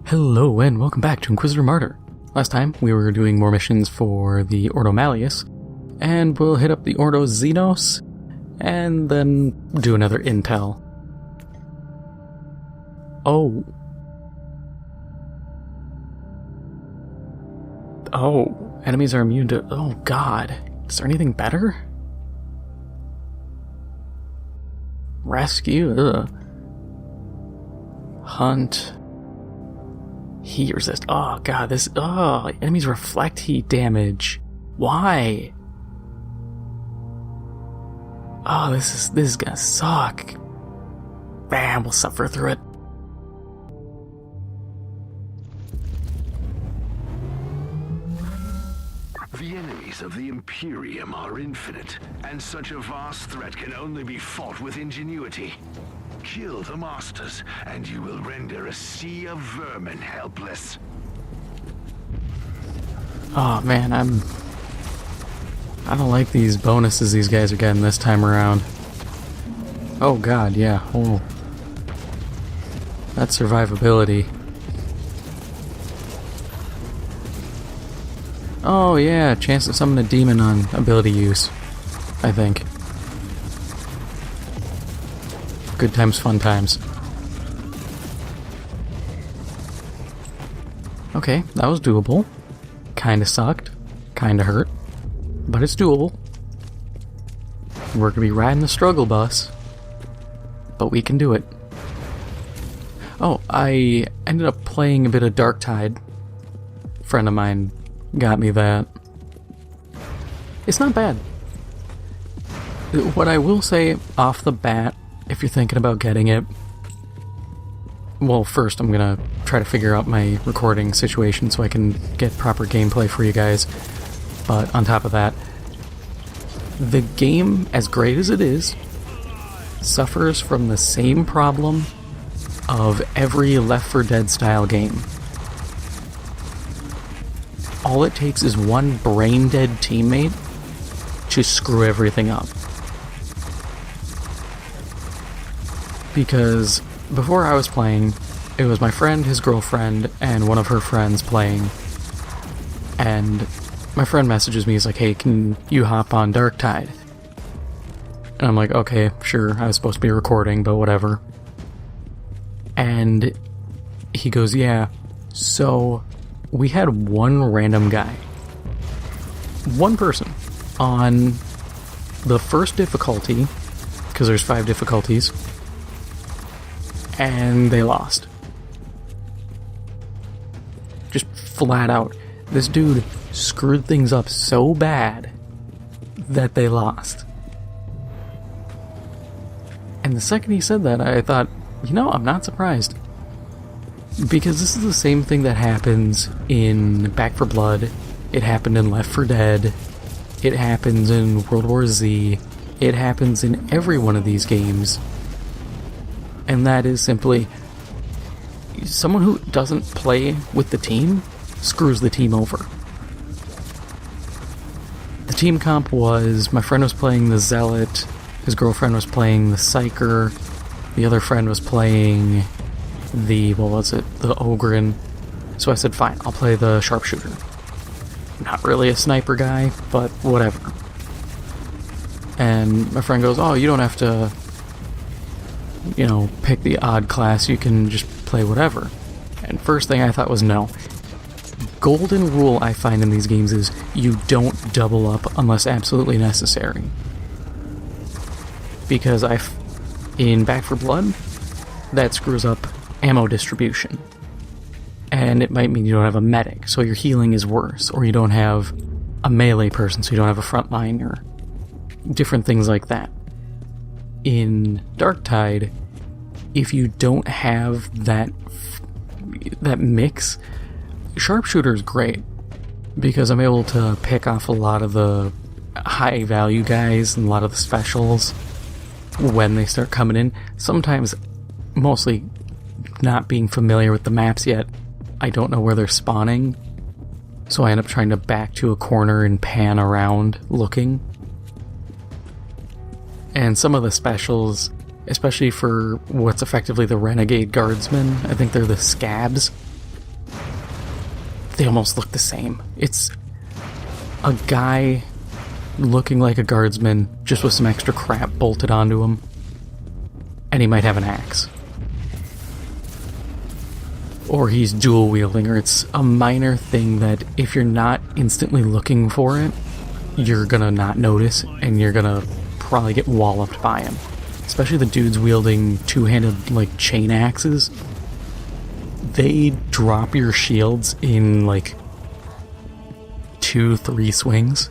Hello and welcome back to Inquisitor Martyr. Last time we were doing more missions for the Ordo Malleus, and we'll hit up the Ordo Xenos, and then do another intel. Oh, enemies are immune to... Oh god, is there anything better? Rescue, ugh. Hunt... Heat resist. Oh god, this... Oh, enemies reflect heat damage. Why? Oh, this is gonna suck. Bam, we'll suffer through it. The enemies of the Imperium are infinite, and such a vast threat can only be fought with ingenuity. Kill the Masters, and you will render a sea of vermin helpless. Oh man, I don't like these bonuses these guys are getting this time around. Oh god, yeah. Oh. That's survivability. Oh yeah, chance to summon a demon on ability use, I think. Good times, fun times. Okay, that was doable. Kinda sucked. Kinda hurt. But it's doable. We're gonna be riding the struggle bus. But we can do it. Oh, I ended up playing a bit of Darktide. A friend of mine got me that. It's not bad. What I will say off the bat, if you're thinking about getting it, well, first I'm gonna try to figure out my recording situation so I can get proper gameplay for you guys. But on top of that, the game, as great as it is, suffers from the same problem of every Left 4 Dead style game. All it takes is one brain-dead teammate to screw everything up. Because before I was playing, it was my friend, his girlfriend, and one of her friends playing. And my friend messages me, he's like, hey, can you hop on Darktide? And I'm like, okay, sure, I was supposed to be recording, but whatever. And he goes, yeah, so we had one random guy, one person, on the first difficulty, because there's 5 difficulties, and they lost. Just flat out. This dude screwed things up so bad that they lost. And the second he said that, I thought, you know, I'm not surprised. Because this is the same thing that happens in Back 4 Blood, it happened in Left 4 Dead, it happens in World War Z, it happens in every one of these games. And that is simply, someone who doesn't play with the team screws the team over. The team comp was, my friend was playing the Zealot, his girlfriend was playing the Psyker, the other friend was playing the, what was it, the Ogren. So I said, fine, I'll play the Sharpshooter. Not really a sniper guy, but whatever. And my friend goes, oh, you don't have to, you know, pick the odd class, you can just play whatever. And first thing I thought was no. Golden rule I find in these games is you don't double up unless absolutely necessary. Because in Back 4 Blood, that screws up ammo distribution. And it might mean you don't have a medic, so your healing is worse, or you don't have a melee person, so you don't have a frontline, or different things like that. In Darktide, if you don't have that mix, Sharpshooter is great, because I'm able to pick off a lot of the high value guys and a lot of the specials when they start coming in. Sometimes, mostly not being familiar with the maps yet, I don't know where they're spawning, so I end up trying to back to a corner and pan around looking. And some of the specials, especially for what's effectively the Renegade Guardsmen, I think they're the Scabs, they almost look the same. It's a guy looking like a guardsman, just with some extra crap bolted onto him. And he might have an axe. Or he's dual wielding, or it's a minor thing that if you're not instantly looking for it, you're gonna not notice, and you're gonna probably get walloped by him. Especially the dudes wielding two-handed, like, chain axes. They drop your shields in, like, 2-3 swings.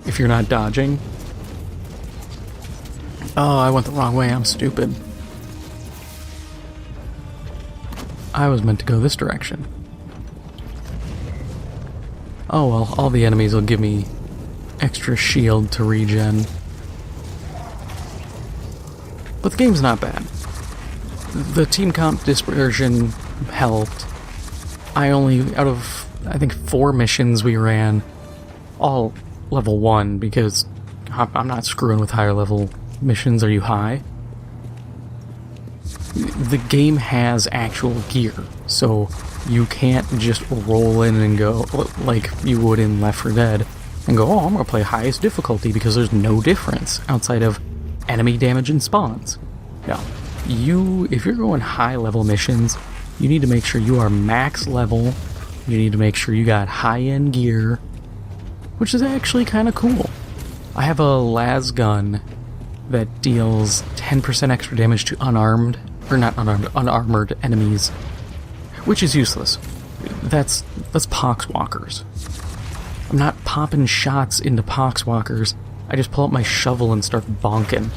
If you're not dodging. Oh, I went the wrong way, I'm stupid. I was meant to go this direction. Oh well, all the enemies will give me extra shield to regen. But the game's not bad. The team comp dispersion helped. I only, out of, I think, 4 missions we ran, all level 1, because I'm not screwing with higher level missions. Are you high? The game has actual gear, so you can't just roll in and go, like you would in Left 4 Dead, and go, oh, I'm gonna play highest difficulty, because there's no difference outside of enemy damage and spawns. No. If you're going high level missions, you need to make sure you are max level, you need to make sure you got high-end gear, which is actually kind of cool. I have a las gun that deals 10% extra damage to unarmored enemies, which is useless. That's poxwalkers. I'm not popping shots into poxwalkers. I just pull up my shovel and start bonking.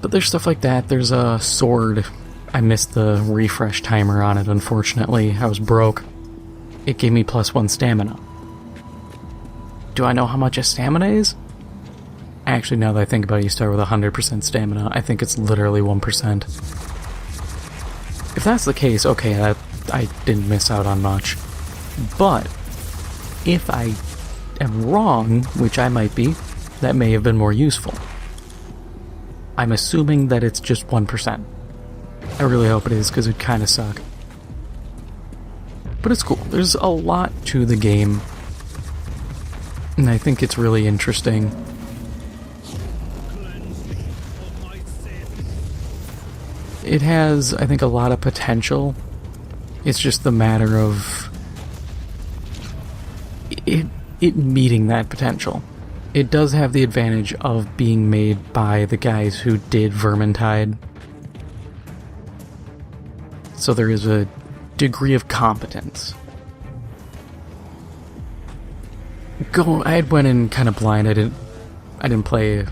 But there's stuff like that. There's a sword. I missed the refresh timer on it, unfortunately. I was broke. It gave me +1 stamina. Do I know how much a stamina is? Actually, now that I think about it, you start with 100% stamina. I think it's literally 1%. If that's the case, okay, I didn't miss out on much. But if I am wrong, which I might be, that may have been more useful. I'm assuming that it's just 1%. I really hope it is, because it'd kind of suck. But it's cool. There's a lot to the game, and I think it's really interesting. It has, I think, a lot of potential. It's just the matter of it meeting that potential. It does have the advantage of being made by the guys who did Vermintide. So there is a degree of competence. I had went in kind of blind. I didn't play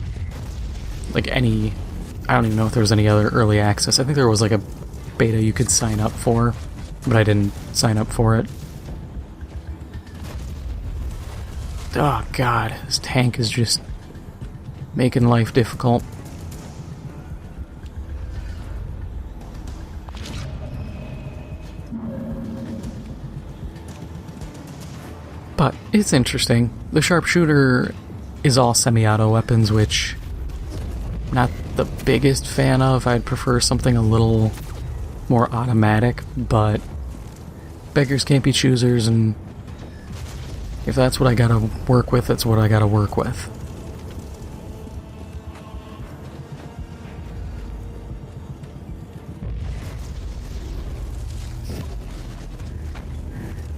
like any. I don't even know if there was any other early access. I think there was like a beta you could sign up for, but I didn't sign up for it. Oh god, this tank is just making life difficult. But it's interesting. The sharpshooter is all semi-auto weapons, which I'm not the biggest fan of. I'd prefer something a little more automatic, but beggars can't be choosers, and if that's what I gotta work with, that's what I gotta work with.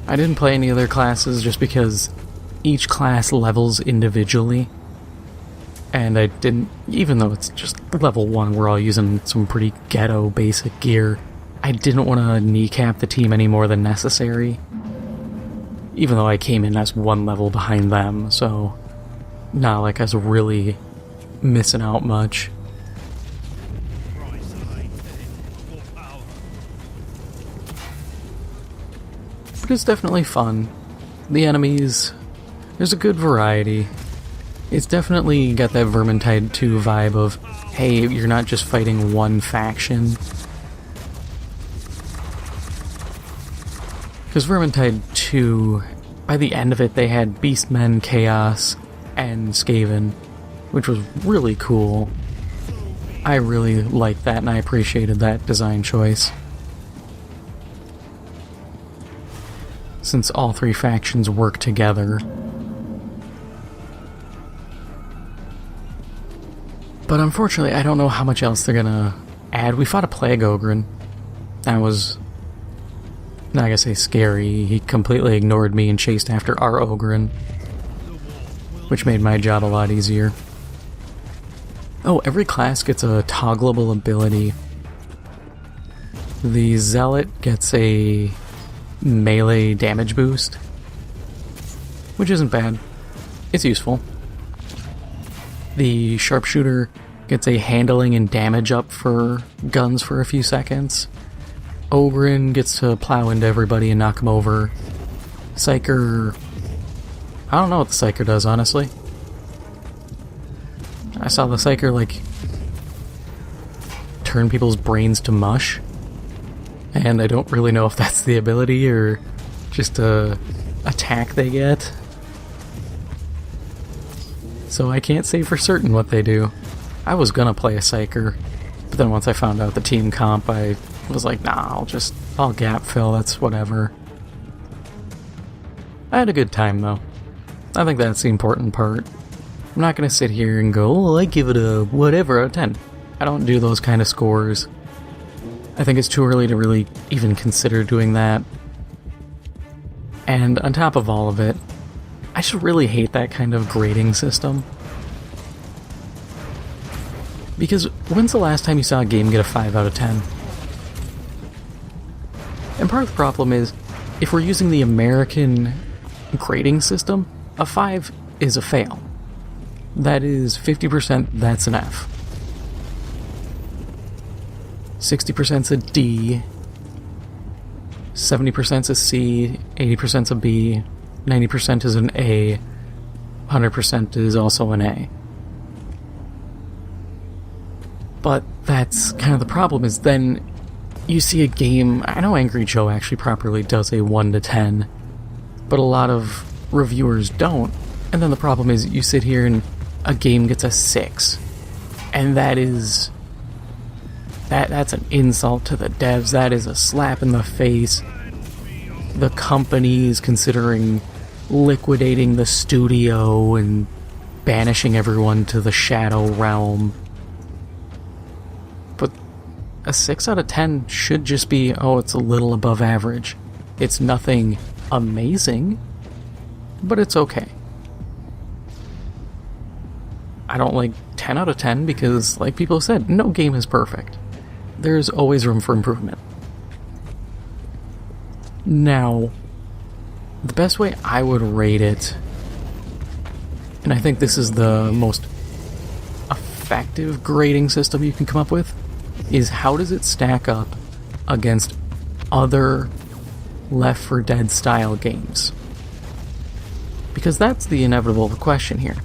I didn't play any other classes just because each class levels individually, and I didn't, even though it's just level 1, we're all using some pretty ghetto basic gear, I didn't want to kneecap the team any more than necessary, even though I came in as 1 level behind them, so not like I was really missing out much. But it's definitely fun. The enemies, there's a good variety. It's definitely got that Vermintide 2 vibe of, hey, you're not just fighting one faction. Because Vermintide 2, by the end of it, they had Beastmen, Chaos, and Skaven, which was really cool. I really liked that, and I appreciated that design choice. since all three factions work together. But unfortunately, I don't know how much else they're gonna add. We fought a Plague Ogren. That was, not gonna say scary. He completely ignored me and chased after our Ogren, which made my job a lot easier. Oh, every class gets a toggleable ability. The Zealot gets a melee damage boost, which isn't bad. It's useful. The Sharpshooter gets a handling and damage up for guns for a few seconds. Ogren gets to plow into everybody and knock them over. Psyker... I don't know what the Psyker does, honestly. I saw the Psyker, like, turn people's brains to mush. And I don't really know if that's the ability or just a attack they get. So I can't say for certain what they do. I was gonna play a Psyker, but then once I found out the team comp, I was like, nah, I'll gap fill, that's whatever. I had a good time, though. I think that's the important part. I'm not gonna sit here and go, oh, I give it a whatever out of 10. I don't do those kind of scores. I think it's too early to really even consider doing that. And on top of all of it, I just really hate that kind of grading system. Because when's the last time you saw a game get a 5 out of 10? And part of the problem is, if we're using the American grading system, a 5 is a fail. That is 50%, that's an F. 60% is a D, 70% is a C, 80% is a B, 90% is an A, 100% is also an A. But that's kind of the problem, is then you see a game... I know Angry Joe actually properly does a 1 to 10, but a lot of reviewers don't. And then the problem is you sit here and a game gets a 6. And that is... That's an insult to the devs. That is a slap in the face. The company's considering liquidating the studio and banishing everyone to the Shadow Realm. But a 6 out of 10 should just be, oh, it's a little above average. It's nothing amazing, but it's okay. I don't like 10 out of 10 because, like people said, no game is perfect. There's always room for improvement. Now, the best way I would rate it, and I think this is the most effective grading system you can come up with, is how does it stack up against other Left 4 Dead style games? Because that's the inevitable question here.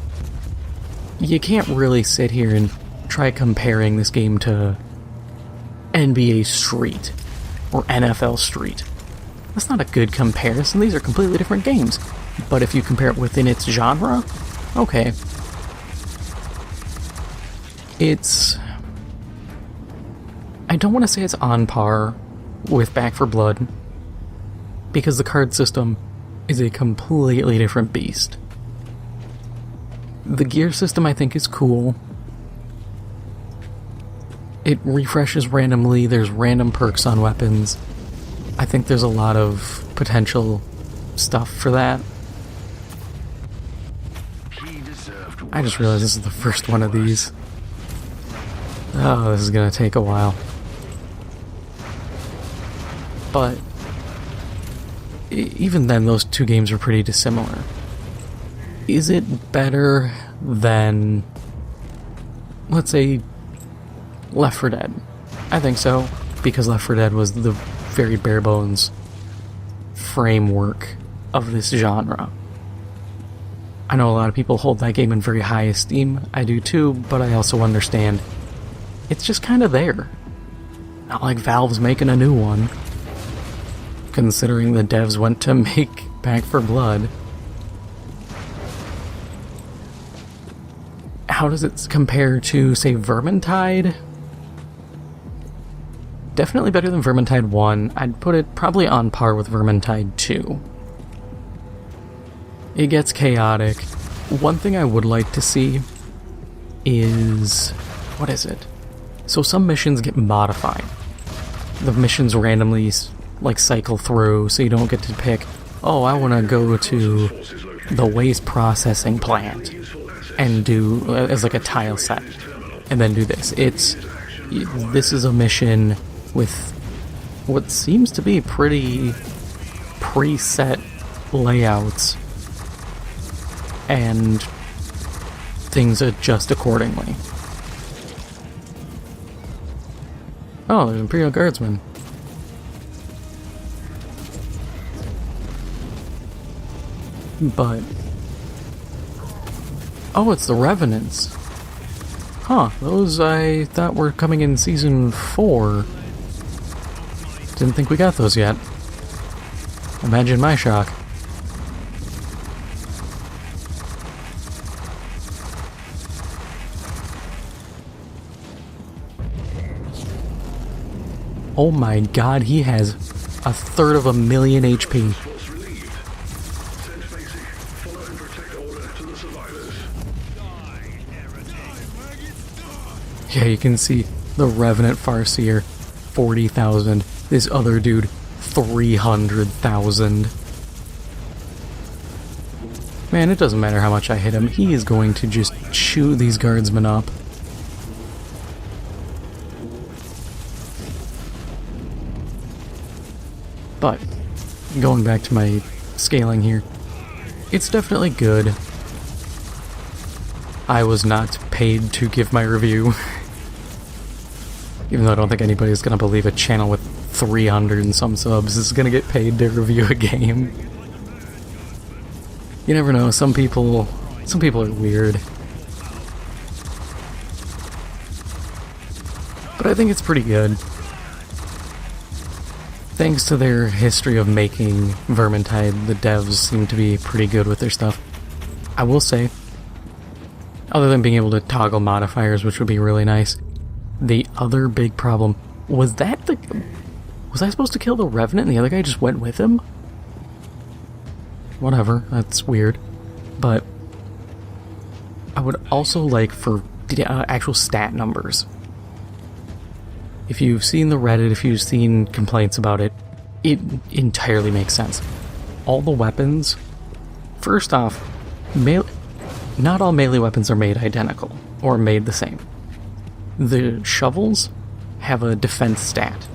You can't really sit here and try comparing this game to NBA Street or NFL Street. That's not a good comparison. These are completely different games. But if you compare it within its genre, okay. It's... I don't want to say it's on par with Back 4 Blood, because the card system is a completely different beast. The gear system I think is cool. It refreshes randomly, there's random perks on weapons. I think there's a lot of potential stuff for that. I just realized this is the first one of these. Oh, this is gonna take a while. But even then, those two games are pretty dissimilar. Is it better than, let's say, Left 4 Dead? I think so, because Left 4 Dead was the very bare bones framework of this genre. I know a lot of people hold that game in very high esteem. I do too, but I also understand it's just kind of there. Not like Valve's making a new one, considering the devs went to make Back 4 Blood. How does it compare to, say, Vermintide? Definitely better than Vermintide 1. I'd put it probably on par with Vermintide 2. It gets chaotic. One thing I would like to see is... what is it? So some missions get modified. The missions randomly, like, cycle through, so you don't get to pick, oh, I want to go to the waste processing plant and do, as like a tile set, and then do this. This is a mission with what seems to be pretty preset layouts, and things adjust accordingly. Oh, there's Imperial Guardsmen. But... oh, it's the Revenants. Huh, those I thought were coming in Season 4. Didn't think we got those yet. Imagine my shock. Oh my god, he has 1/3 HP. Yeah, you can see the Revenant Farseer, 40,000. This other dude, 300,000. Man, it doesn't matter how much I hit him. He is going to just chew these guardsmen up. But, going back to my scaling here, it's definitely good. I was not paid to give my review. Even though I don't think anybody's gonna believe a channel with 300 and some subs is gonna get paid to review a game. You never know, some people are weird. But I think it's pretty good. Thanks to their history of making Vermintide, the devs seem to be pretty good with their stuff. I will say, other than being able to toggle modifiers, which would be really nice, the other big problem was was I supposed to kill the Revenant and the other guy just went with him? Whatever, that's weird. But I would also like for actual stat numbers. If you've seen the Reddit, if you've seen complaints about it, it entirely makes sense. All the weapons, first off, not all melee weapons are made identical, or made the same. The shovels have a defense stat,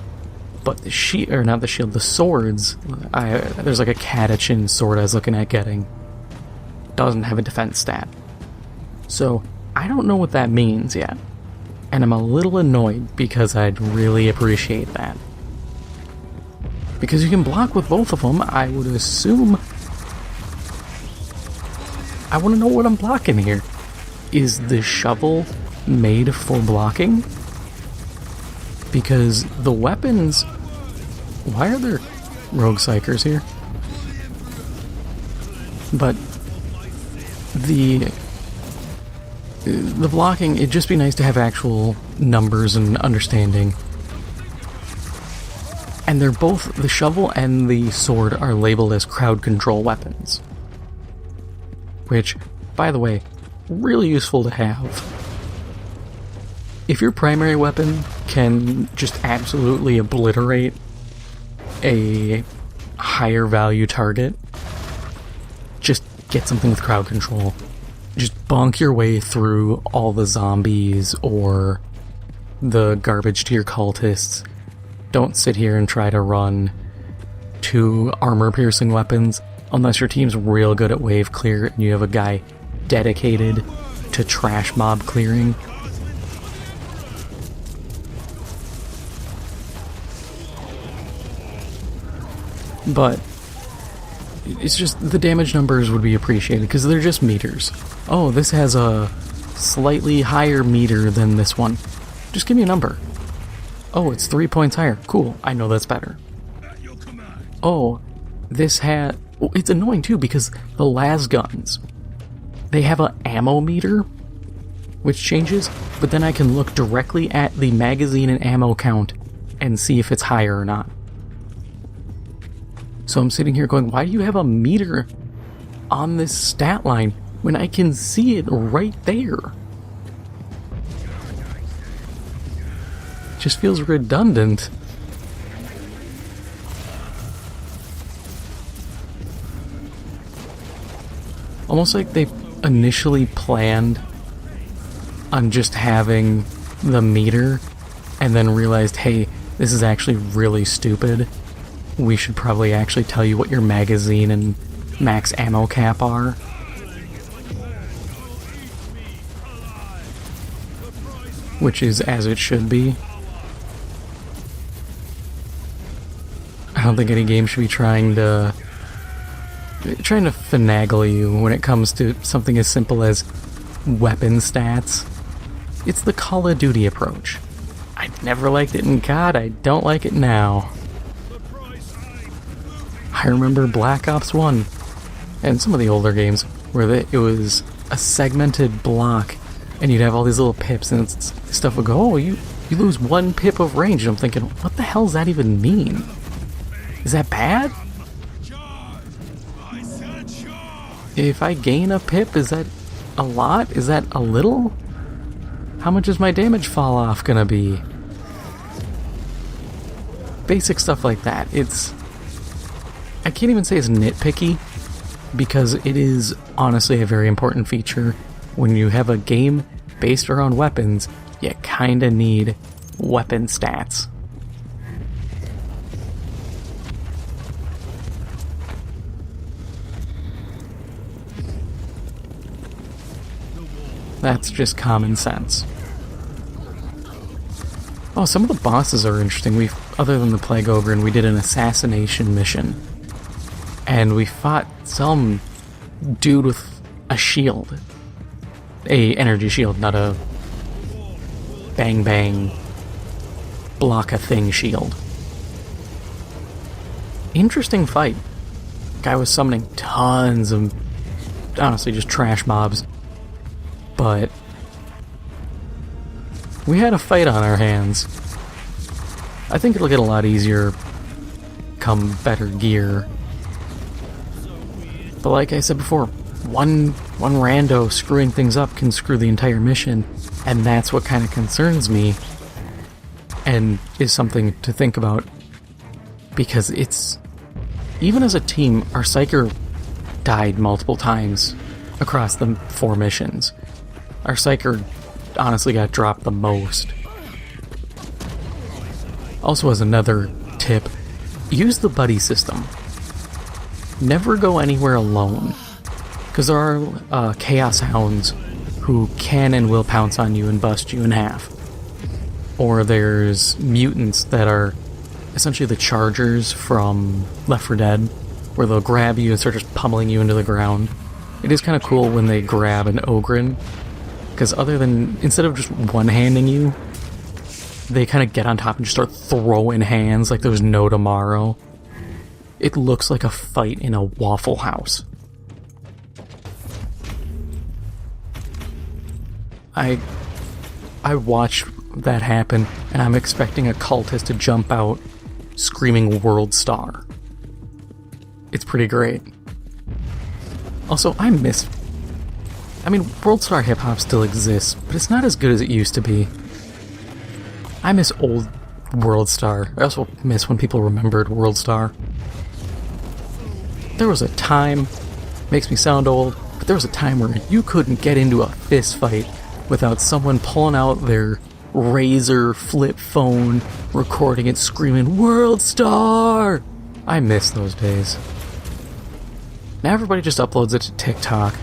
but the the swords, there's like a Catachin sword I was looking at getting, doesn't have a defense stat. So, I don't know what that means yet. And I'm a little annoyed because I'd really appreciate that. Because you can block with both of them, I would assume... I want to know what I'm blocking here. Is the shovel made for blocking? Because the weapons... Why are there rogue psychers here? But the blocking, it'd just be nice to have actual numbers and understanding. And they're both, the shovel and the sword are labeled as crowd control weapons. Which, by the way, really useful to have. If your primary weapon can just absolutely obliterate a higher value target, just get something with crowd control. Just bonk your way through all the zombies or the garbage tier cultists. Don't sit here and try to run 2 armor-piercing weapons unless your team's real good at wave clear and you have a guy dedicated to trash mob clearing. But it's just the damage numbers would be appreciated because they're just meters. Oh, this has a slightly higher meter than this one. Just give me a number. Oh, it's 3 points higher. Cool, I know that's better. Oh, this had... Oh, it's annoying too because the las guns, they have an ammo meter, which changes, but then I can look directly at the magazine and ammo count and see if it's higher or not. So I'm sitting here going, why do you have a meter on this stat line when I can see it right there? Just feels redundant. Almost like they initially planned on just having the meter and then realized, hey, this is actually really stupid. We should probably actually tell you what your magazine and max ammo cap are. Which is as it should be. I don't think any game should be trying to finagle you when it comes to something as simple as weapon stats. It's the Call of Duty approach. I never liked it, and God, I don't like it now. I remember Black Ops 1 and some of the older games where it was a segmented block and you'd have all these little pips and stuff would go, oh, you lose 1 pip of range. And I'm thinking, what the hell does that even mean? Is that bad? If I gain a pip, is that a lot? Is that a little? How much is my damage fall off gonna be? Basic stuff like that. I can't even say it's nitpicky, because it is honestly a very important feature. When you have a game based around weapons, you kinda need weapon stats. That's just common sense. Oh, some of the bosses are interesting. Other than the Plague Ogre, and we did an assassination mission. And we fought some dude with a shield. A energy shield, not a bang bang block a thing shield. Interesting fight. Guy was summoning tons of, honestly, just trash mobs. But we had a fight on our hands. I think it'll get a lot easier come better gear. But like I said before, one rando screwing things up can screw the entire mission, and that's what kind of concerns me and is something to think about, because even as a team, our Psyker died multiple times across the 4 missions. Our Psyker honestly got dropped the most. Also, as another tip, use the buddy system. Never go anywhere alone, because there are Chaos Hounds who can and will pounce on you and bust you in half. Or there's mutants that are essentially the Chargers from Left 4 Dead, where they'll grab you and start just pummeling you into the ground. It is kind of cool when they grab an Ogren, because instead of just one-handing you, they kind of get on top and just start throwing hands like there's no tomorrow. It looks like a fight in a Waffle House. I watched that happen, and I'm expecting a cultist to jump out screaming World Star. It's pretty great. Also, World Star hip-hop still exists, but it's not as good as it used to be. I miss old World Star. I also miss when people remembered World Star. There was a time, makes me sound old, but there was a time where you couldn't get into a fist fight without someone pulling out their Razor flip phone, recording it, screaming, World Star! I miss those days. Now everybody just uploads it to TikTok.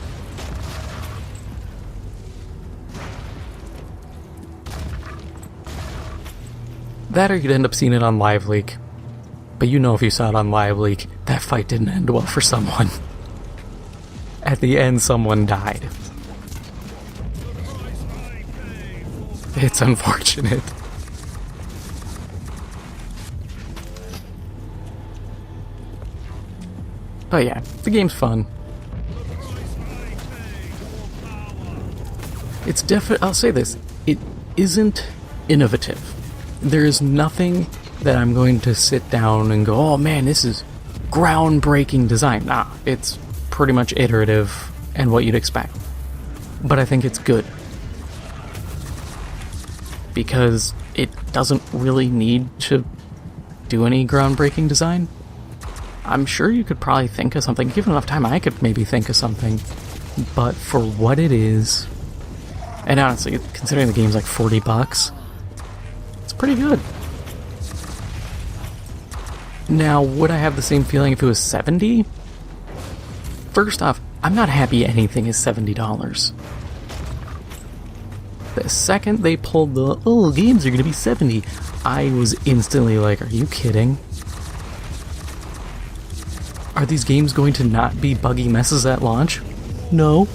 That or you'd end up seeing it on LiveLeak. But you know if you saw it on LiveLeak, that fight didn't end well for someone. At the end, someone died. It's unfortunate. But yeah, the game's fun. It's definitely, I'll say this, it isn't innovative. There is nothing that I'm going to sit down and go, oh man, this is groundbreaking design. Nah, it's pretty much iterative and what you'd expect. But I think it's good. Because it doesn't really need to do any groundbreaking design. I'm sure you could probably think of something. Given enough time, I could maybe think of something. But for what it is, and honestly, considering the game's like $40, it's pretty good. Now, would I have the same feeling if it was $70? First off, I'm not happy anything is $70. The second they pulled the, oh, games are going to be $70, I was instantly like, are you kidding? Are these games going to not be buggy messes at launch? No.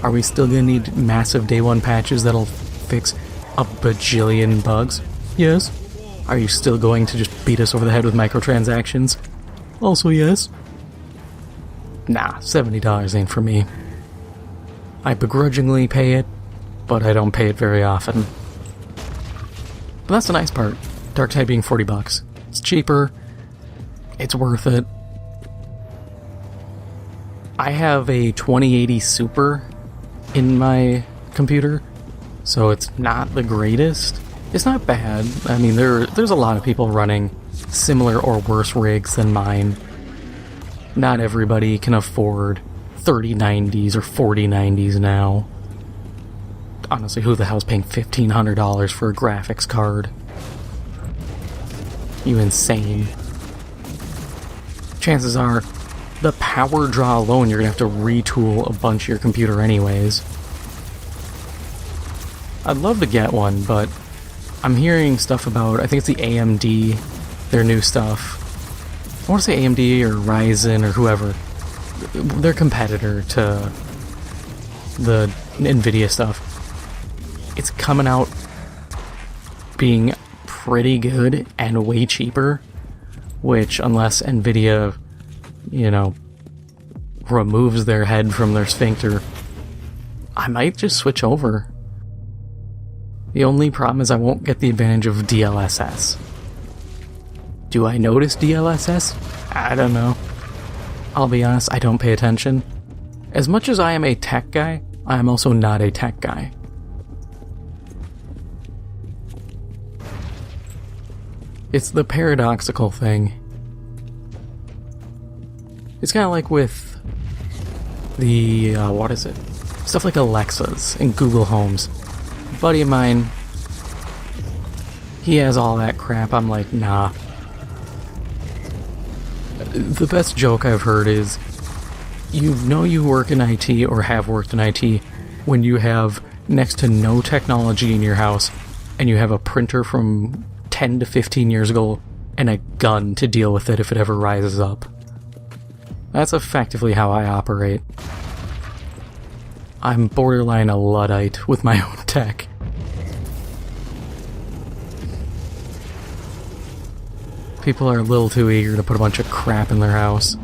Are we still going to need massive day one patches that'll fix a bajillion bugs? Yes. Are you still going to just beat us over the head with microtransactions? Also yes. Nah, $70 ain't for me. I begrudgingly pay it, but I don't pay it very often. But that's the nice part. Darktide being $40. It's cheaper. It's worth it. I have a 2080 Super in my computer, so it's not the greatest. It's not bad. I mean, there's a lot of people running similar or worse rigs than mine. Not everybody can afford 3090s or 4090s now. Honestly, who the hell's paying $1,500 for a graphics card? You insane. Chances are, the power draw alone, you're going to have to retool a bunch of your computer anyways. I'd love to get one, but I'm hearing stuff about, I think it's the AMD, their new stuff. I want to say AMD or Ryzen or whoever. Their competitor to the NVIDIA stuff. It's coming out being pretty good and way cheaper, which, unless NVIDIA, you know, removes their head from their sphincter, I might just switch over. The only problem is I won't get the advantage of DLSS. Do I notice DLSS? I don't know. I'll be honest, I don't pay attention. As much as I am a tech guy, I am also not a tech guy. It's the paradoxical thing. It's kind of like with the, what is it? Stuff like Alexas and Google Homes. A buddy of mine, he has all that crap. I'm like, nah. The best joke I've heard is, you know you work in IT or have worked in IT when you have next to no technology in your house and you have a printer from 10 to 15 years ago and a gun to deal with it if it ever rises up. That's effectively how I operate. I'm borderline a Luddite with my own tech. People are a little too eager to put a bunch of crap in their house.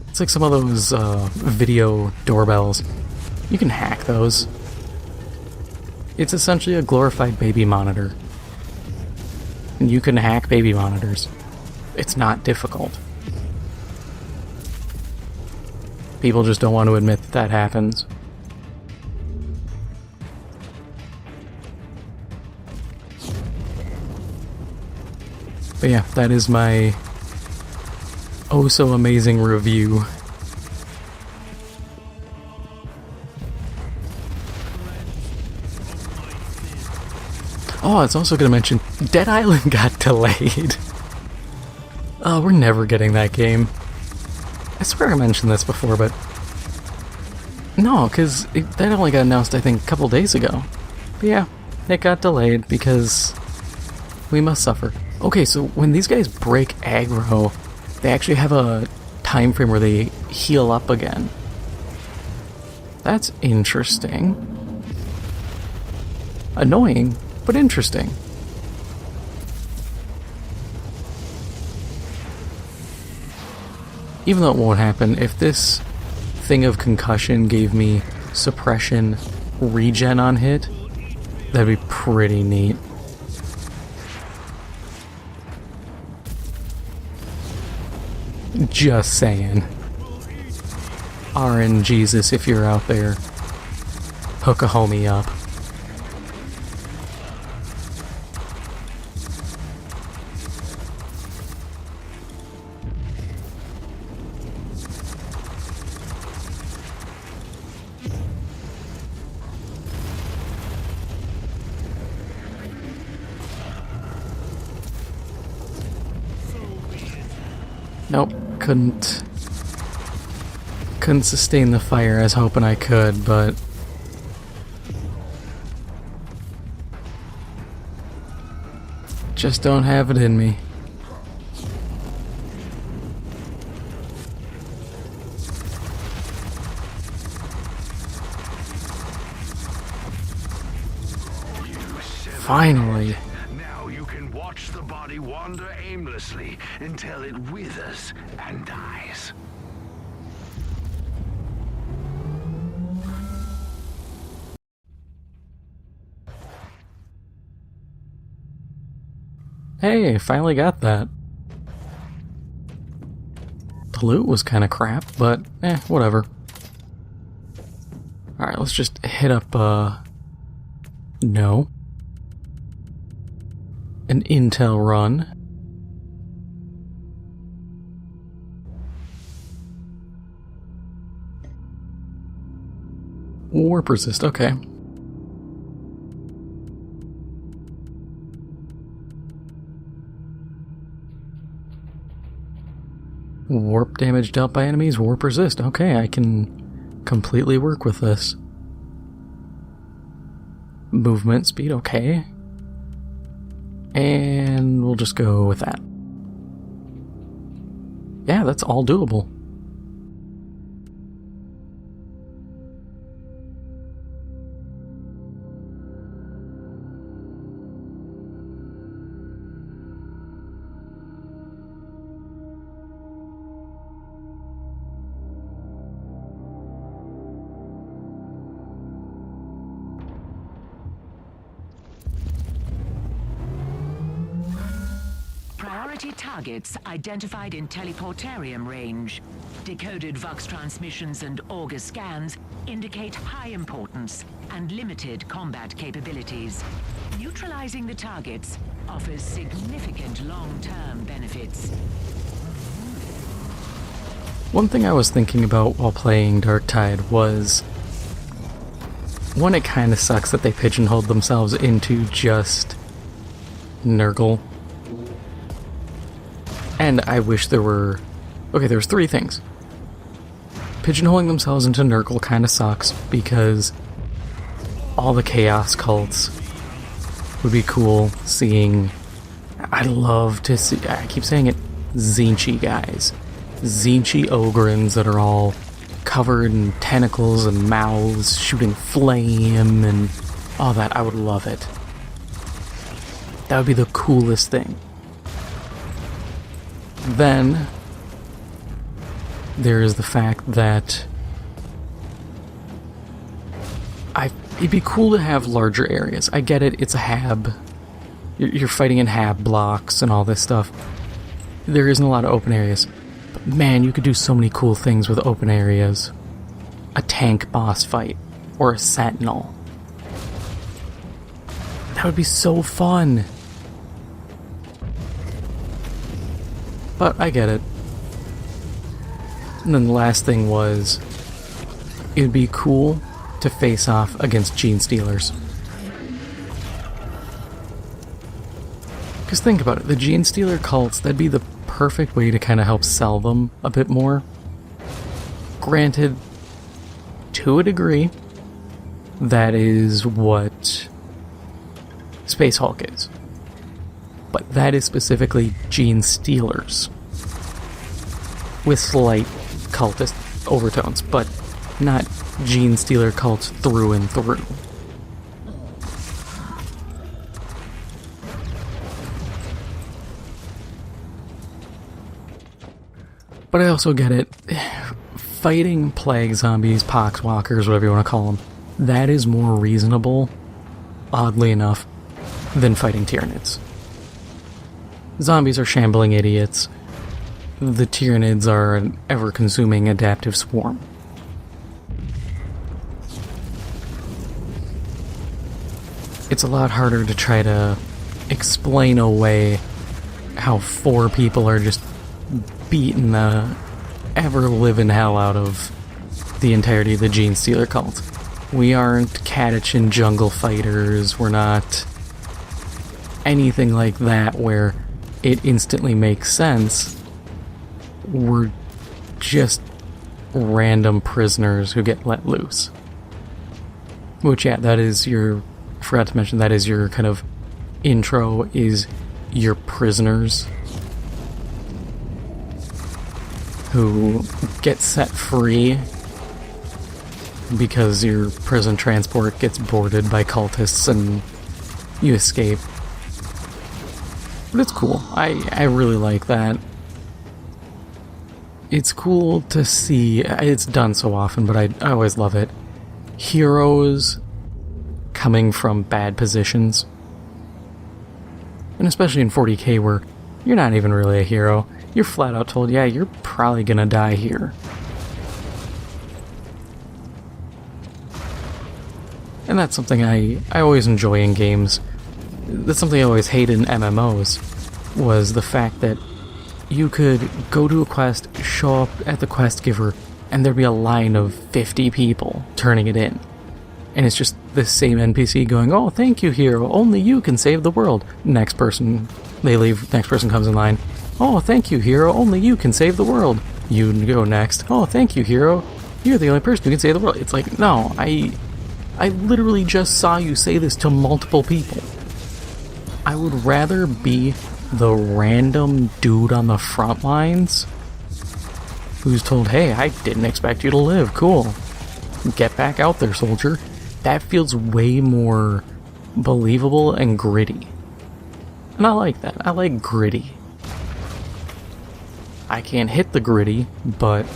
It's like some of those video doorbells. You can hack those. It's essentially a glorified baby monitor. And you can hack baby monitors. It's not difficult. People just don't want to admit that that happens. But yeah, that is my oh so amazing review. Oh, I was also going to mention, Dead Island got delayed. Oh, we're never getting that game. I swear I mentioned this before, but... No, because that only got announced, I think, a couple days ago. But yeah, it got delayed because we must suffer. Okay, so when these guys break aggro, they actually have a time frame where they heal up again. That's interesting. Annoying, but interesting. Even though it won't happen, if this thing of concussion gave me suppression regen on hit, that'd be pretty neat. Just saying. RN Jesus, if you're out there, hook a homie up. Nope, couldn't sustain the fire. I was hoping I could, but just don't have it in me. Finally. Now you can watch the body wander aimlessly until it withers and dies. Hey, finally got that. The loot was kind of crap, but whatever. Alright, let's just hit up, no. An intel run. Warp resist, okay. Warp damage dealt by enemies, warp resist. Okay, I can completely work with this. Movement speed, okay. And we'll just go with that. Yeah, that's all doable. Targets identified in teleportarium range. Decoded Vox transmissions and Augur scans indicate high importance and limited combat capabilities. Neutralizing the targets offers significant long-term benefits. One thing I was thinking about while playing Darktide was, one, it kind of sucks that they pigeonholed themselves into just Nurgle. And I wish there were... Okay, there's three things. Pigeonholing themselves into Nurgle kind of sucks, because all the Chaos cults would be cool seeing... I'd love to see... I keep saying it, Tzeentch guys. Tzeentch Ogryns that are all covered in tentacles and mouths, shooting flame and all that. I would love it. That would be the coolest thing. Then, there is the fact that it'd be cool to have larger areas. I get it, it's a hab. You're fighting in hab blocks and all this stuff. There isn't a lot of open areas. But man, you could do so many cool things with open areas. A tank boss fight, or a sentinel. That would be so fun. But I get it. And then the last thing was, it would be cool to face off against Gene Stealers. Because think about it, the Gene Stealer cults, that'd be the perfect way to kind of help sell them a bit more. Granted, to a degree, that is what Space Hulk is. But that is specifically Gene Stealers. With slight cultist overtones, but not Gene Stealer cults through and through. But I also get it. Fighting plague zombies, poxwalkers, whatever you want to call them, that is more reasonable, oddly enough, than fighting Tyranids. Zombies are shambling idiots. the Tyranids are an ever-consuming adaptive swarm. It's a lot harder to try to explain away how 4 people are just beating the ever-living hell out of the entirety of the Gene Stealer cult. We aren't Catachin jungle fighters, we're not anything like that where it instantly makes sense. We're just random prisoners who get let loose. Which, yeah, that is your... I forgot to mention, that is your kind of intro, is your prisoners who get set free because your prison transport gets boarded by cultists and you escape. But it's cool. I really like that. It's cool to see, it's done so often, but I always love it. Heroes coming from bad positions. And especially in 40K where you're not even really a hero. You're flat out told, yeah, you're probably gonna die here. And that's something I always enjoy in games. That's something I always hated in MMOs, was the fact that you could go to a quest, show up at the quest giver, and there'd be a line of 50 people turning it in. And it's just the same NPC going, oh, thank you, hero, only you can save the world. Next person, they leave, next person comes in line. Oh, thank you, hero, only you can save the world. You go next. Oh, thank you, hero, you're the only person who can save the world. It's like, no, I literally just saw you say this to multiple people. I would rather be the random dude on the front lines who's told, hey, I didn't expect you to live, cool. Get back out there, soldier. That feels way more believable and gritty. And I like that. I like gritty. I can't hit the gritty, but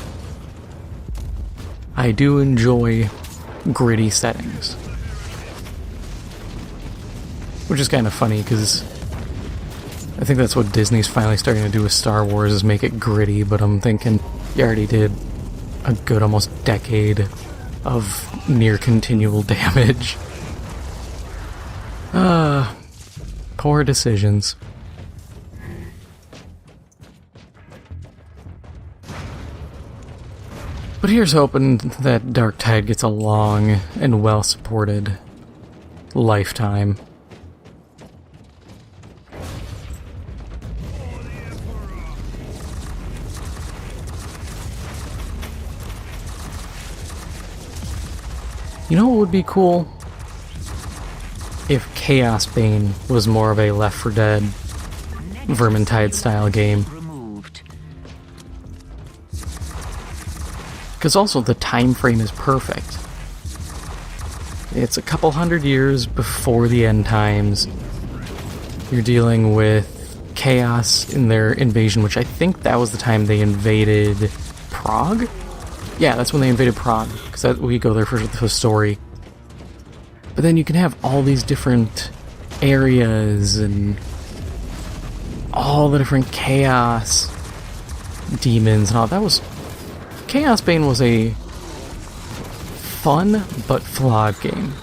I do enjoy gritty settings. Which is kind of funny, because I think that's what Disney's finally starting to do with Star Wars, is make it gritty, but I'm thinking, you already did a good almost decade of near continual damage. Poor decisions. But here's hoping that Darktide gets a long and well-supported lifetime. You know what would be cool? If Chaos Bane was more of a Left 4 Dead Vermintide style game. Because also the time frame is perfect. It's a couple hundred years before the end times. You're dealing with Chaos in their invasion, which I think that was the time they invaded Prague? Yeah, that's when they invaded Prague, because we go there for the story. But then you can have all these different areas and all the different chaos demons and all. That was... Chaos Bane was a fun but flawed game.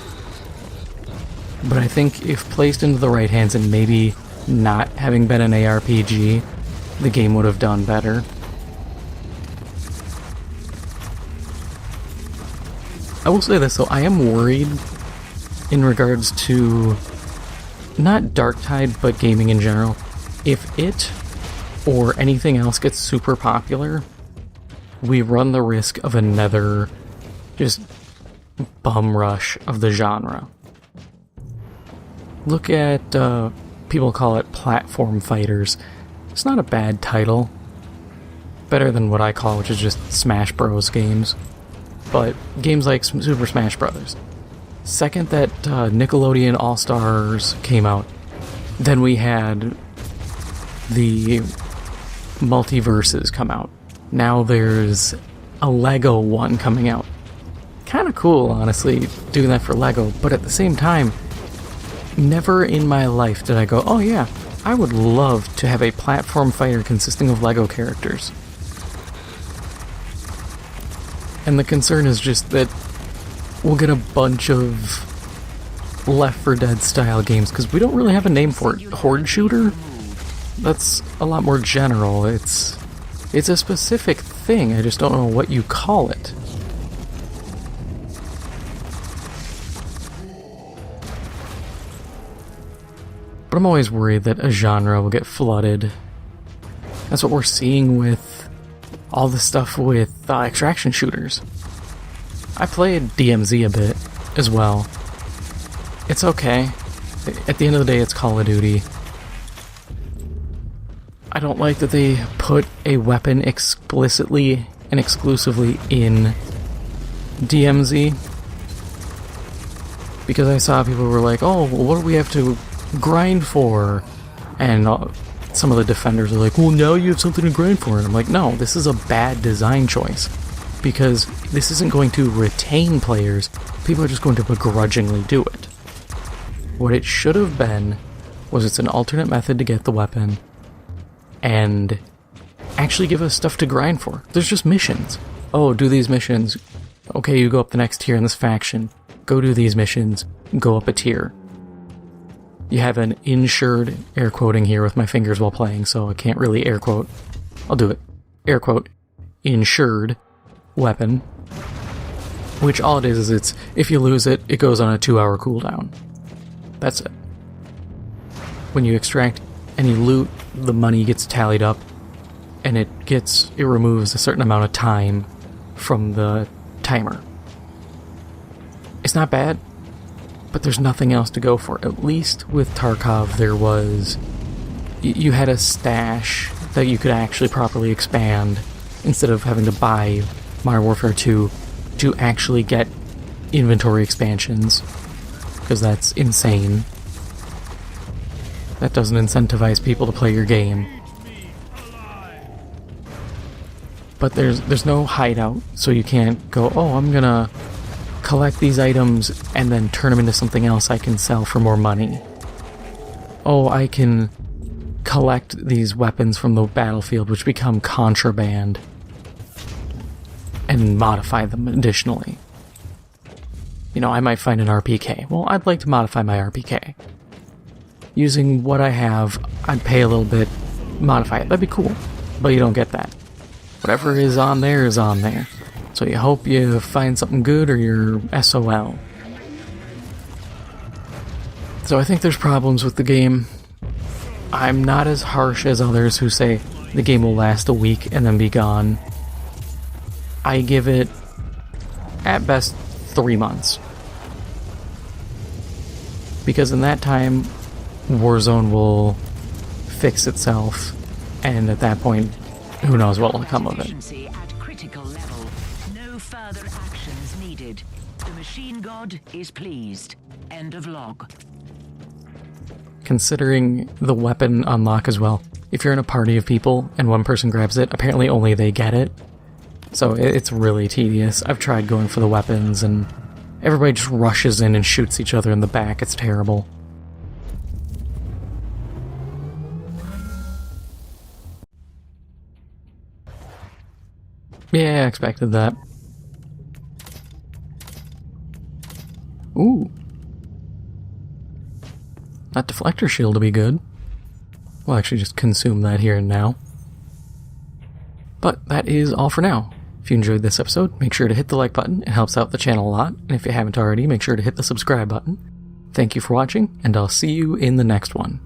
But I think if placed into the right hands and maybe not having been an ARPG, the game would have done better. I will say this though, I am worried in regards to not Darktide, but gaming in general. If it or anything else gets super popular, we run the risk of another just bum rush of the genre. Look at, people call it platform fighters. It's not a bad title. Better than what I call, which is just Smash Bros. Games. But games like Super Smash Bros. Second that Nickelodeon All-Stars came out, then we had the multiverses come out. Now there's a Lego one coming out. Kind of cool, honestly, doing that for Lego, but at the same time, never in my life did I go, oh yeah, I would love to have a platform fighter consisting of Lego characters. And the concern is just that we'll get a bunch of Left 4 Dead style games, because we don't really have a name for it. Horde shooter? That's a lot more general. It's a specific thing, I just don't know what you call it. But I'm always worried that a genre will get flooded. That's what we're seeing with all the stuff with extraction shooters. I played DMZ a bit as well. It's okay. At the end of the day, it's Call of Duty. I don't like that they put a weapon explicitly and exclusively in DMZ. Because I saw people who were like, oh, well, what do we have to grind for? And some of the defenders are like, well, now you have something to grind for. And I'm like, no, this is a bad design choice. Because this isn't going to retain players. People are just going to begrudgingly do it. What it should have been was it's an alternate method to get the weapon and actually give us stuff to grind for. There's just missions. Oh, do these missions. Okay, you go up the next tier in this faction. Go do these missions. Go up a tier. You have an insured, air quoting here with my fingers while playing, so I can't really air quote. I'll do it. Air quote. Insured weapon. Which all it is it's, if you lose it, it goes on a 2-hour cooldown. That's it. When you extract any loot, the money gets tallied up, and it removes a certain amount of time from the timer. It's not bad, but there's nothing else to go for. At least with Tarkov, there was... You had a stash that you could actually properly expand, instead of having to buy Modern Warfare 2 to actually get inventory expansions. Because that's insane. That doesn't incentivize people to play your game. But there's no hideout, so you can't go, oh, I'm gonna collect these items and then turn them into something else I can sell for more money. Oh, I can collect these weapons from the battlefield, which become contraband, and modify them additionally. You know, I might find an RPK. Well, I'd like to modify my RPK. Using what I have, I'd pay a little bit, modify it. That'd be cool. But you don't get that. Whatever is on there is on there. So you hope you find something good or you're SOL. So I think there's problems with the game. I'm not as harsh as others who say the game will last a week and then be gone. I give it, at best, 3 months. Because in that time, Warzone will fix itself, and at that point, who knows what will come of it. At critical level. No further actions needed. The machine god is pleased. End of log. Considering the weapon unlock as well, if you're in a party of people and one person grabs it, apparently only they get it. So it's really tedious. I've tried going for the weapons and everybody just rushes in and shoots each other in the back. It's terrible. Yeah, I expected that. Ooh. That deflector shield will be good. We'll actually just consume that here and now. But that is all for now. If you enjoyed this episode, make sure to hit the like button. It helps out the channel a lot. And if you haven't already, make sure to hit the subscribe button. Thank you for watching, and I'll see you in the next one.